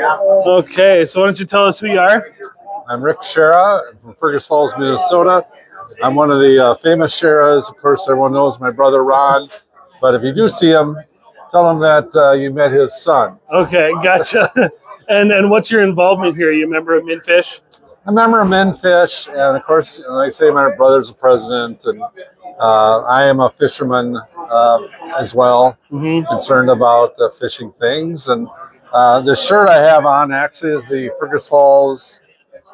Okay, so why don't you tell us who you are? I'm Rick Shara from Fergus Falls, Minnesota. I'm one of the famous Sharas. Of course, everyone knows my brother Ron. But if you do see him, tell him that you met his son. Okay, gotcha. and what's your involvement here? You a member of Minfish? I'm a member of Menfish, and of course, like I say, my brother's the president, and I am a fisherman as well, concerned about fishing things. And the shirt I have on actually is the Fergus Falls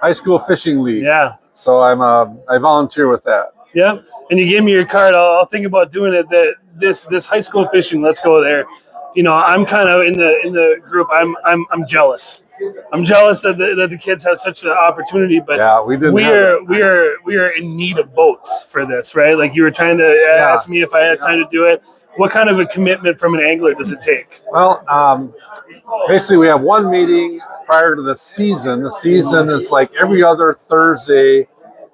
High School Fishing League. Yeah. So I volunteer with that. Yeah, and you gave me your card. I'll think about doing it. This high school fishing. Let's go there. You know, I'm kind of in the group. I'm jealous. I'm jealous that the kids have such an opportunity, but yeah, we are in need of boats for this, right? Like you were trying to ask me if I had time to do it. What kind of a commitment from an angler does it take? Well, basically we have one meeting prior to the season. The season is like every other Thursday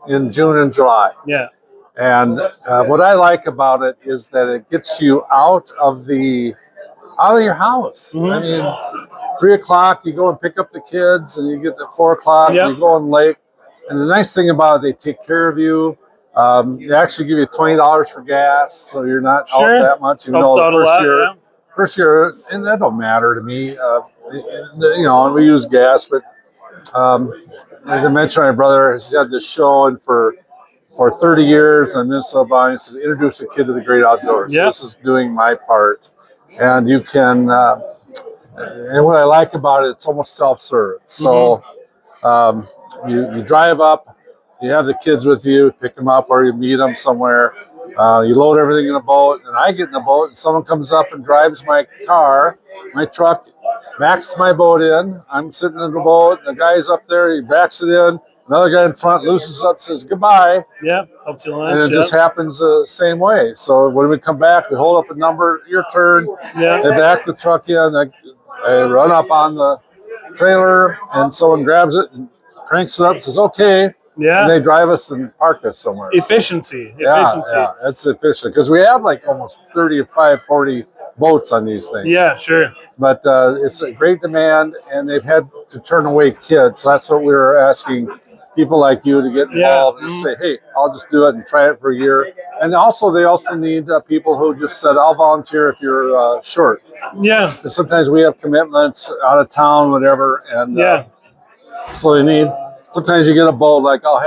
in June and July. Yeah. And what I like about it is that it gets you out of your house. I mean, it's 3 o'clock, you go and pick up the kids, and you get at 4 o'clock, you go on lake. And the nice thing about it, they take care of you. They actually give you $20 for gas, so you're not out that much. Even though the first year, and that don't matter to me. You know, and we use gas, but as I mentioned, my brother has had this show, and for 30 years on Minnesota Bounty, says introduce a kid to the great outdoors. So this is doing my part. And you can, and what I like about it, it's almost self-serve. So you drive up, you have the kids with you, pick them up, or you meet them somewhere. You load everything in a boat, and I get in the boat, and someone comes up and drives my truck, backs my boat in. I'm sitting in the boat, the guy's up there, he backs it in. Another guy in front loosens up, says goodbye. Yeah, helps you lunch. And it just happens the same way. So when we come back, we hold up a number, your turn. Yeah. They back the truck in. I run up on the trailer, and someone grabs it and cranks it up and says, okay. Yeah. And they drive us and park us somewhere. Efficiency. Yeah, it's efficient. Because we have like almost 35, 40 boats on these things. Yeah, sure. But it's a great demand, and they've had to turn away kids. So that's what we were asking people like you to get involved and say, hey, I'll just do it and try it for a year. And also, they also need people who just said, I'll volunteer if you're short. Yeah. Because sometimes we have commitments out of town, whatever. And so they need, sometimes you get a boat, like I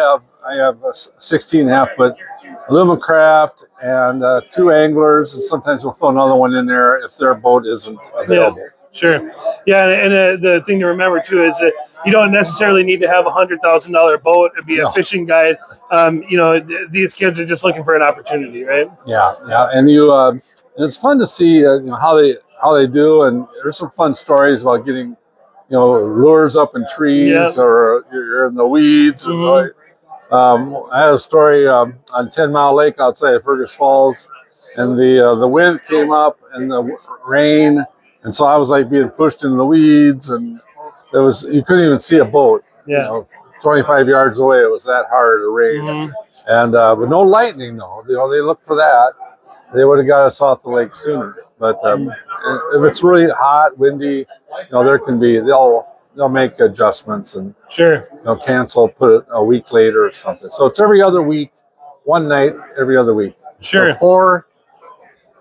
have a 16.5-foot aluminum craft and 2 anglers, and sometimes we'll throw another one in there if their boat isn't available. Yeah. Sure. Yeah, and the thing to remember too is that you don't necessarily need to have a $100,000 boat to be a fishing guide. You know, these kids are just looking for an opportunity, right? Yeah, and and it's fun to see how they do, and there's some fun stories about getting lures up in trees or you're in the weeds. And, I had a story on 10 Mile Lake outside of Fergus Falls, and the wind came up and the rain. And so I was like being pushed into the weeds, and you couldn't even see a boat. Yeah. 25 yards away, it was that hard to rain. And but no lightning though. They looked for that. They would have got us off the lake sooner. But if it's really hot, windy, there can be they'll make adjustments and cancel, put it a week later or something. So it's every other week, one night every other week. Sure. So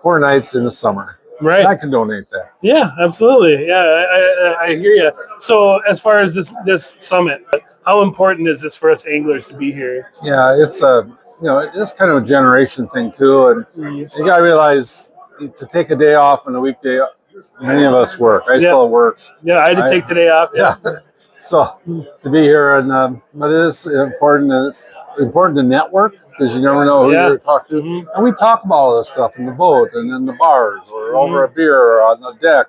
four nights in the summer. Right. I can donate that. Yeah, absolutely. Yeah, I hear you. So as far as this summit, how important is this for us anglers to be here? Yeah, it's it's kind of a generation thing too, and you got to realize to take a day off on a weekday. Many of us work. I still work. Yeah, I had to take today off. Yeah. So to be here, and but it is important. It's important to network, because you never know who you're going to talk to. And we talk about all this stuff in the boat and in the bars or over a beer or on the deck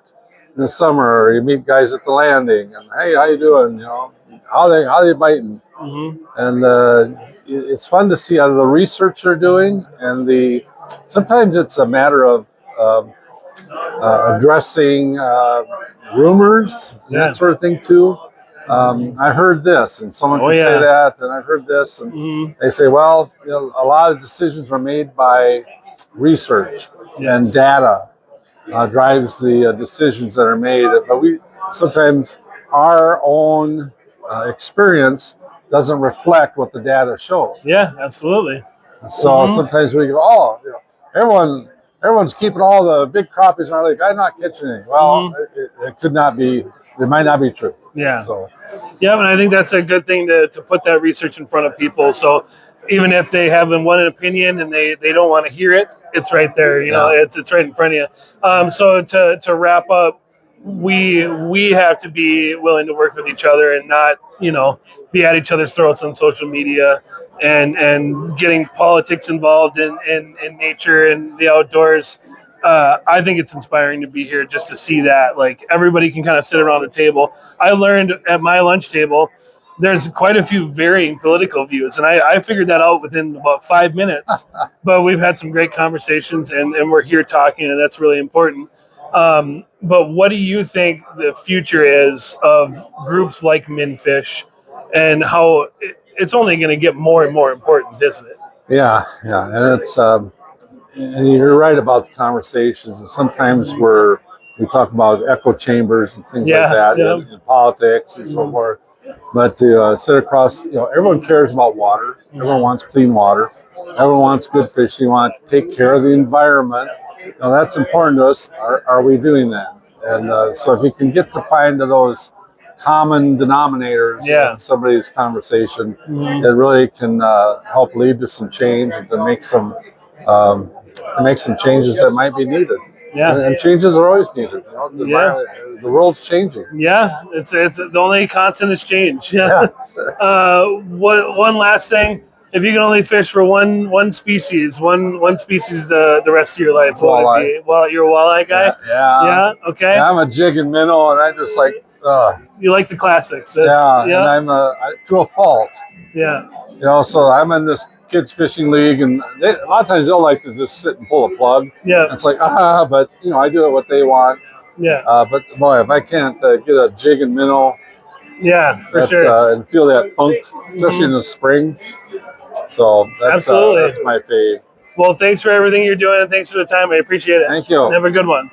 in the summer. Or you meet guys at the landing and, hey, how you doing? How they biting? And it's fun to see the research they're doing, and sometimes it's a matter of addressing rumors and that sort of thing too. I heard this, and someone can say that, and I've heard this, and they say, well, a lot of decisions are made by research and data drives the decisions that are made. But we sometimes our own experience doesn't reflect what the data shows. Yeah, absolutely. So sometimes we go, oh, everyone's keeping all the big crappies in our lake. I'm not catching any. Well, it could not be. It might not be true. Yeah. So, yeah, and I think that's a good thing to put that research in front of people. So even if they have one opinion and they don't want to hear it, it's right there. It's right in front of you. So to wrap up, we have to be willing to work with each other and not be at each other's throats on social media and getting politics involved in nature and the outdoors. I think it's inspiring to be here just to see that. Like, everybody can kind of sit around the table. I learned at my lunch table, there's quite a few varying political views, and I figured that out within about 5 minutes. But we've had some great conversations, and we're here talking, and that's really important. But what do you think the future is of groups like Minfish, and how it's only going to get more and more important, isn't it? yeah, and it's and you're right about the conversations. And sometimes we talk about echo chambers and things like that in politics and so forth. But to sit across, everyone cares about water. Everyone wants clean water. Everyone wants good fish. You want to take care of the environment. That's important to us. Are we doing that? And so if you can get to find those common denominators in somebody's conversation, it really can help lead to some change and to make some changes that might be needed. Yeah, and changes are always needed. The world's changing. Yeah, it's the only constant is change. Yeah. One last thing. If you can only fish for one species, one species the rest of your life, what would it be? Well, you're a walleye guy. Yeah. Okay. Yeah, I'm a jig and minnow, and I just like. You like the classics. And I'm to a fault. Yeah. So I'm in this kids fishing league, and a lot of times they'll like to just sit and pull a plug. Yeah. It's like but I do it what they want. Yeah. But boy, if I can't get a jig and minnow. Yeah, for sure. And feel that funk, especially in the spring. So that's absolutely that's my fave. Well, thanks for everything you're doing, and thanks for the time. I appreciate it. Thank you. Have a good one.